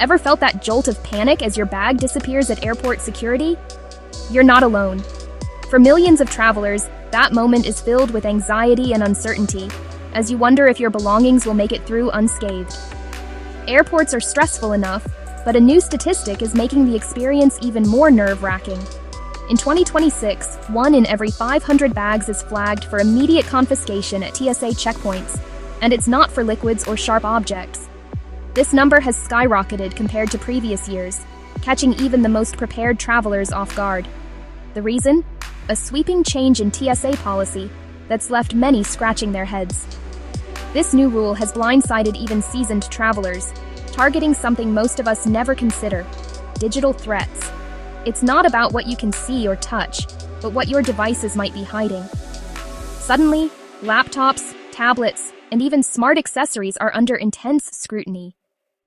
Ever felt that jolt of panic as your bag disappears at airport security? You're not alone. For millions of travelers, that moment is filled with anxiety and uncertainty, as you wonder if your belongings will make it through unscathed. Airports are stressful enough, but a new statistic is making the experience even more nerve-wracking. In 2026, 1 in every 500 bags is flagged for immediate confiscation at TSA checkpoints, and it's not for liquids or sharp objects. This number has skyrocketed compared to previous years, catching even the most prepared travelers off guard. The reason? A sweeping change in TSA policy that's left many scratching their heads. This new rule has blindsided even seasoned travelers, targeting something most of us never consider: digital threats. It's not about what you can see or touch, but what your devices might be hiding. Suddenly, laptops, tablets, and even smart accessories are under intense scrutiny.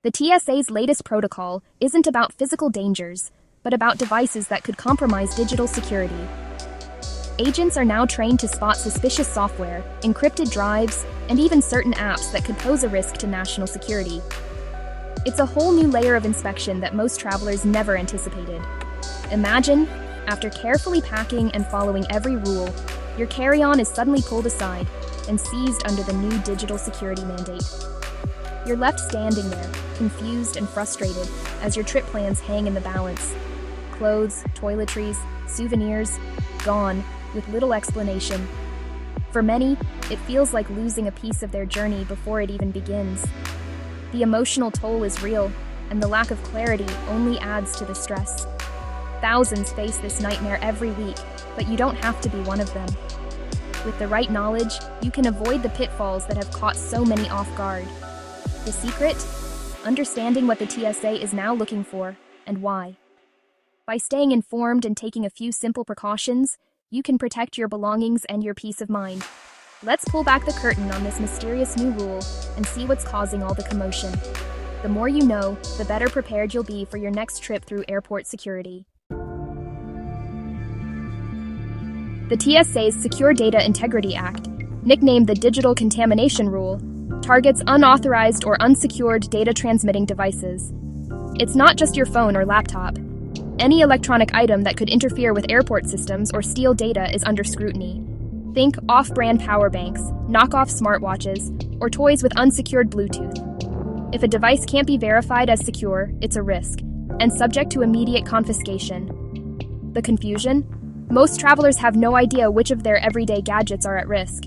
The TSA's latest protocol isn't about physical dangers, but about devices that could compromise digital security. Agents are now trained to spot suspicious software, encrypted drives, and even certain apps that could pose a risk to national security. It's a whole new layer of inspection that most travelers never anticipated. Imagine, after carefully packing and following every rule, your carry-on is suddenly pulled aside and seized under the new digital security mandate. You're left standing there, confused and frustrated, as your trip plans hang in the balance. Clothes, toiletries, souvenirs, gone, with little explanation. For many, it feels like losing a piece of their journey before it even begins. The emotional toll is real, and the lack of clarity only adds to the stress. Thousands face this nightmare every week, but you don't have to be one of them. With the right knowledge, you can avoid the pitfalls that have caught so many off guard. The secret? Understanding what the TSA is now looking for, and why. By staying informed and taking a few simple precautions, you can protect your belongings and your peace of mind. Let's pull back the curtain on this mysterious new rule and see what's causing all the commotion. The more you know, the better prepared you'll be for your next trip through airport security. The TSA's Secure Data Integrity Act, nicknamed the Digital Contamination Rule, targets unauthorized or unsecured data transmitting devices. It's not just your phone or laptop. Any electronic item that could interfere with airport systems or steal data is under scrutiny. Think off-brand power banks, knockoff smartwatches, or toys with unsecured Bluetooth. If a device can't be verified as secure, it's a risk, and subject to immediate confiscation. The confusion? Most travelers have no idea which of their everyday gadgets are at risk.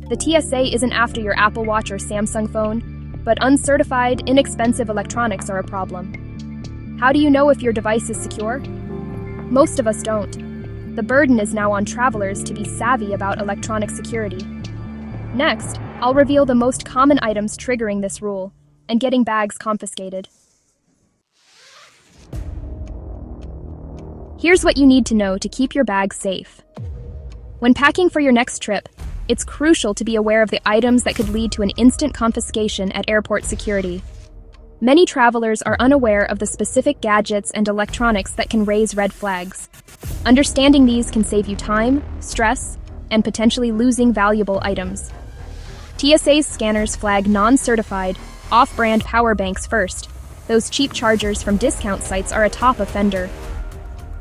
The TSA isn't after your Apple Watch or Samsung phone, but uncertified, inexpensive electronics are a problem. How do you know if your device is secure? Most of us don't. The burden is now on travelers to be savvy about electronic security. Next, I'll reveal the most common items triggering this rule and getting bags confiscated. Here's what you need to know to keep your bag safe. When packing for your next trip, it's crucial to be aware of the items that could lead to an instant confiscation at airport security. Many travelers are unaware of the specific gadgets and electronics that can raise red flags. Understanding these can save you time, stress, and potentially losing valuable items. TSA's scanners flag non-certified, off-brand power banks first. Those cheap chargers from discount sites are a top offender.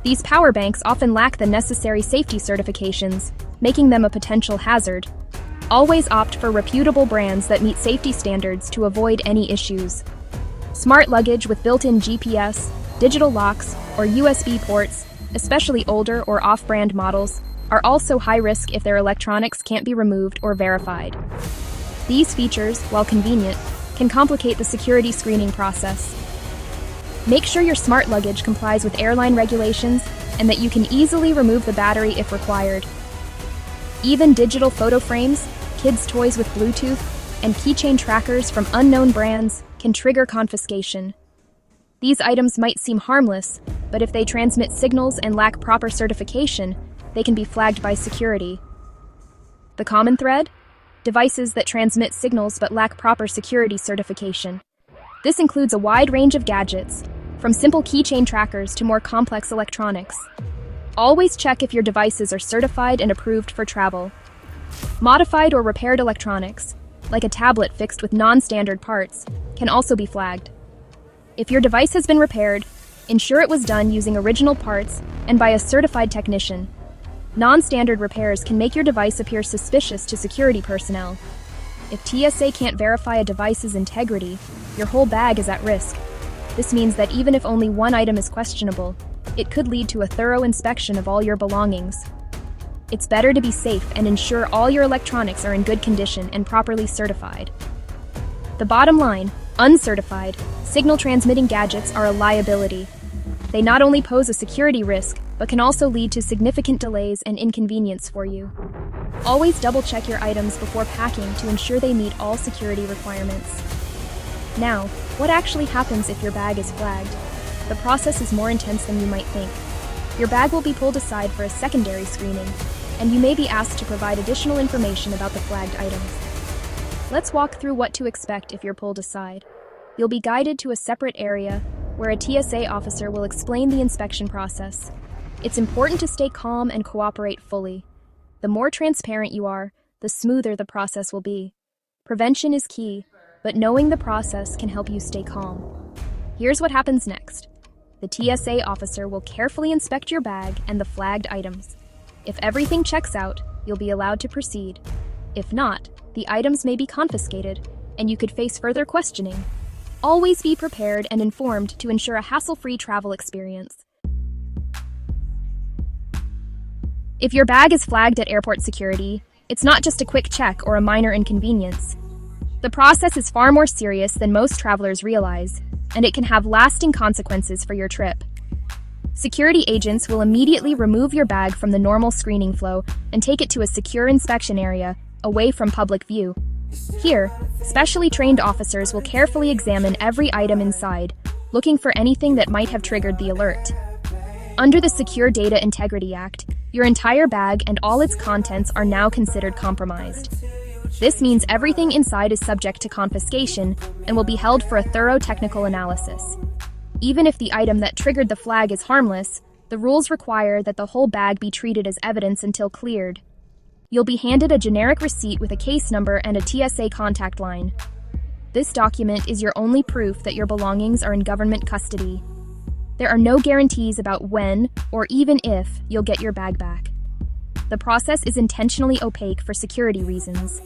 These power banks often lack the necessary safety certifications, making them a potential hazard. Always opt for reputable brands that meet safety standards to avoid any issues. Smart luggage with built-in GPS, digital locks, or USB ports, especially older or off-brand models, are also high risk if their electronics can't be removed or verified. These features, while convenient, can complicate the security screening process. Make sure your smart luggage complies with airline regulations and that you can easily remove the battery if required. Even digital photo frames, kids' toys with Bluetooth, and keychain trackers from unknown brands can trigger confiscation. These items might seem harmless, but if they transmit signals and lack proper certification, they can be flagged by security. The common thread? Devices that transmit signals but lack proper security certification. This includes a wide range of gadgets, from simple keychain trackers to more complex electronics. Always check if your devices are certified and approved for travel. Modified or repaired electronics, like a tablet fixed with non-standard parts, can also be flagged. If your device has been repaired, ensure it was done using original parts and by a certified technician. Non-standard repairs can make your device appear suspicious to security personnel. If TSA can't verify a device's integrity, your whole bag is at risk. This means that even if only one item is questionable, it could lead to a thorough inspection of all your belongings. It's better to be safe and ensure all your electronics are in good condition and properly certified. The bottom line, uncertified, signal-transmitting gadgets are a liability. They not only pose a security risk, but can also lead to significant delays and inconvenience for you. Always double-check your items before packing to ensure they meet all security requirements. Now, what actually happens if your bag is flagged? The process is more intense than you might think. Your bag will be pulled aside for a secondary screening, and you may be asked to provide additional information about the flagged items. Let's walk through what to expect if you're pulled aside. You'll be guided to a separate area where a TSA officer will explain the inspection process. It's important to stay calm and cooperate fully. The more transparent you are, the smoother the process will be. Prevention is key, but knowing the process can help you stay calm. Here's what happens next. The TSA officer will carefully inspect your bag and the flagged items. If everything checks out, you'll be allowed to proceed. If not, the items may be confiscated, and you could face further questioning. Always be prepared and informed to ensure a hassle-free travel experience. If your bag is flagged at airport security, it's not just a quick check or a minor inconvenience. The process is far more serious than most travelers realize, and it can have lasting consequences for your trip. Security agents will immediately remove your bag from the normal screening flow and take it to a secure inspection area, away from public view. Here, specially trained officers will carefully examine every item inside, looking for anything that might have triggered the alert. Under the Secure Data Integrity Act, your entire bag and all its contents are now considered compromised. This means everything inside is subject to confiscation and will be held for a thorough technical analysis. Even if the item that triggered the flag is harmless, the rules require that the whole bag be treated as evidence until cleared. You'll be handed a generic receipt with a case number and a TSA contact line. This document is your only proof that your belongings are in government custody. There are no guarantees about when, or even if, you'll get your bag back. The process is intentionally opaque for security reasons.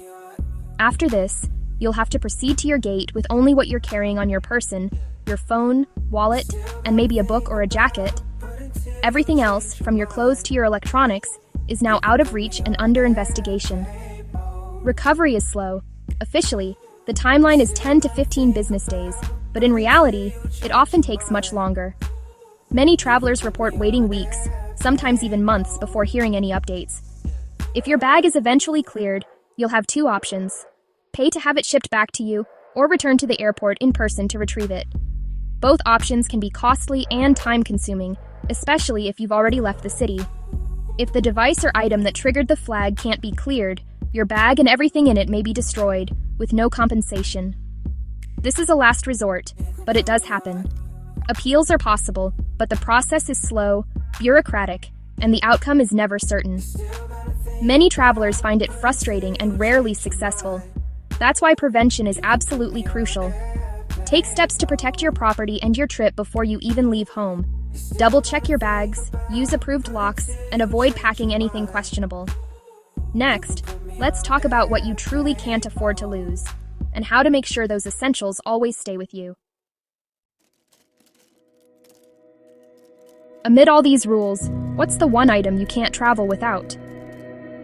After this, you'll have to proceed to your gate with only what you're carrying on your person, your phone, wallet, and maybe a book or a jacket. Everything else, from your clothes to your electronics, is now out of reach and under investigation. Recovery is slow. Officially, the timeline is 10 to 15 business days, but in reality, it often takes much longer. Many travelers report waiting weeks, sometimes even months, before hearing any updates. If your bag is eventually cleared, you'll have two options: pay to have it shipped back to you, or return to the airport in person to retrieve it. Both options can be costly and time-consuming, especially if you've already left the city. If the device or item that triggered the flag can't be cleared, your bag and everything in it may be destroyed, with no compensation. This is a last resort, but it does happen. Appeals are possible, but the process is slow, bureaucratic, and the outcome is never certain. Many travelers find it frustrating and rarely successful. That's why prevention is absolutely crucial. Take steps to protect your property and your trip before you even leave home. Double-check your bags, use approved locks, and avoid packing anything questionable. Next, let's talk about what you truly can't afford to lose, and how to make sure those essentials always stay with you. Amid all these rules, what's the one item you can't travel without?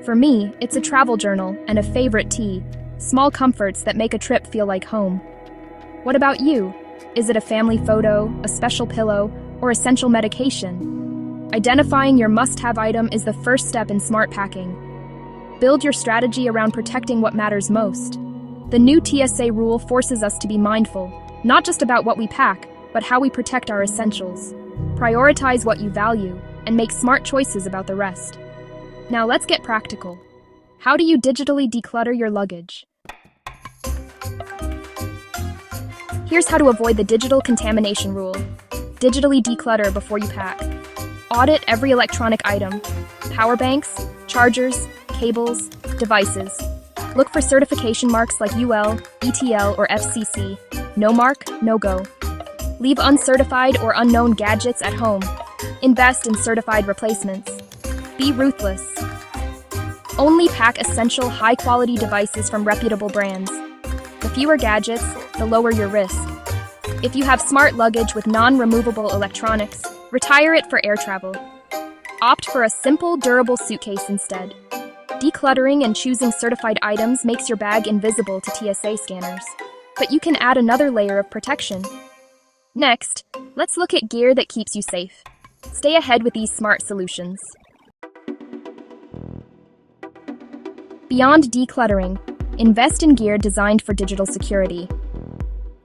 For me, it's a travel journal and a favorite tea, small comforts that make a trip feel like home. What about you? Is it a family photo, a special pillow, or essential medication? Identifying your must-have item is the first step in smart packing. Build your strategy around protecting what matters most. The new TSA rule forces us to be mindful, not just about what we pack, but how we protect our essentials. Prioritize what you value, and make smart choices about the rest. Now let's get practical. How do you digitally declutter your luggage? Here's how to avoid the digital contamination rule. Digitally declutter before you pack. Audit every electronic item: power banks, chargers, cables, devices. Look for certification marks like UL, ETL, or FCC. No mark, no go. Leave uncertified or unknown gadgets at home. Invest in certified replacements. Be ruthless. Only pack essential, high-quality devices from reputable brands. The fewer gadgets, the lower your risk. If you have smart luggage with non-removable electronics, retire it for air travel. Opt for a simple, durable suitcase instead. Decluttering and choosing certified items makes your bag invisible to TSA scanners. But you can add another layer of protection. Next, let's look at gear that keeps you safe. Stay ahead with these smart solutions. Beyond decluttering, invest in gear designed for digital security.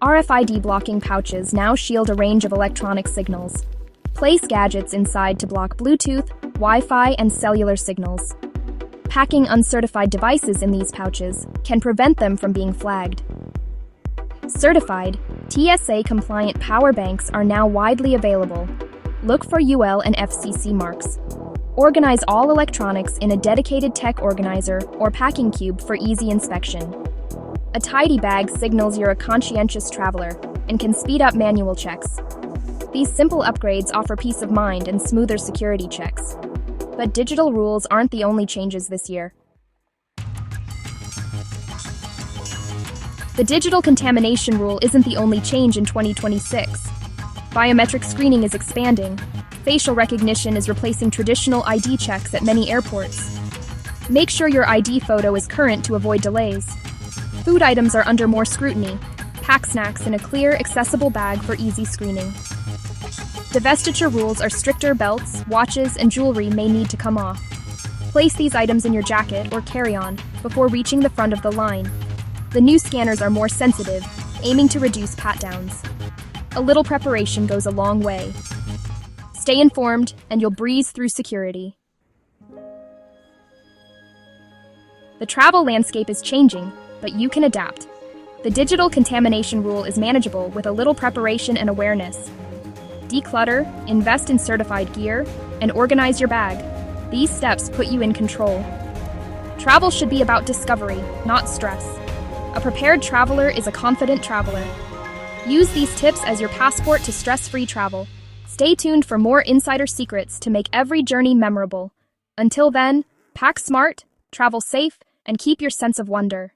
RFID blocking pouches now shield a range of electronic signals. Place gadgets inside to block Bluetooth, Wi-Fi, and cellular signals. Packing uncertified devices in these pouches can prevent them from being flagged. Certified, TSA-compliant power banks are now widely available. Look for UL and FCC marks. Organize all electronics in a dedicated tech organizer or packing cube for easy inspection. A tidy bag signals you're a conscientious traveler and can speed up manual checks. These simple upgrades offer peace of mind and smoother security checks. But digital rules aren't the only changes this year. The digital contamination rule isn't the only change in 2026. Biometric screening is expanding. Facial recognition is replacing traditional ID checks at many airports. Make sure your ID photo is current to avoid delays. Food items are under more scrutiny. Pack snacks in a clear, accessible bag for easy screening. Divestiture rules are stricter. Belts, watches, and jewelry may need to come off. Place these items in your jacket or carry-on before reaching the front of the line. The new scanners are more sensitive, aiming to reduce pat-downs. A little preparation goes a long way. Stay informed, and you'll breeze through security. The travel landscape is changing, but you can adapt. The digital contamination rule is manageable with a little preparation and awareness. Declutter, invest in certified gear, and organize your bag. These steps put you in control. Travel should be about discovery, not stress. A prepared traveler is a confident traveler. Use these tips as your passport to stress-free travel. Stay tuned for more insider secrets to make every journey memorable. Until then, pack smart, travel safe, and keep your sense of wonder.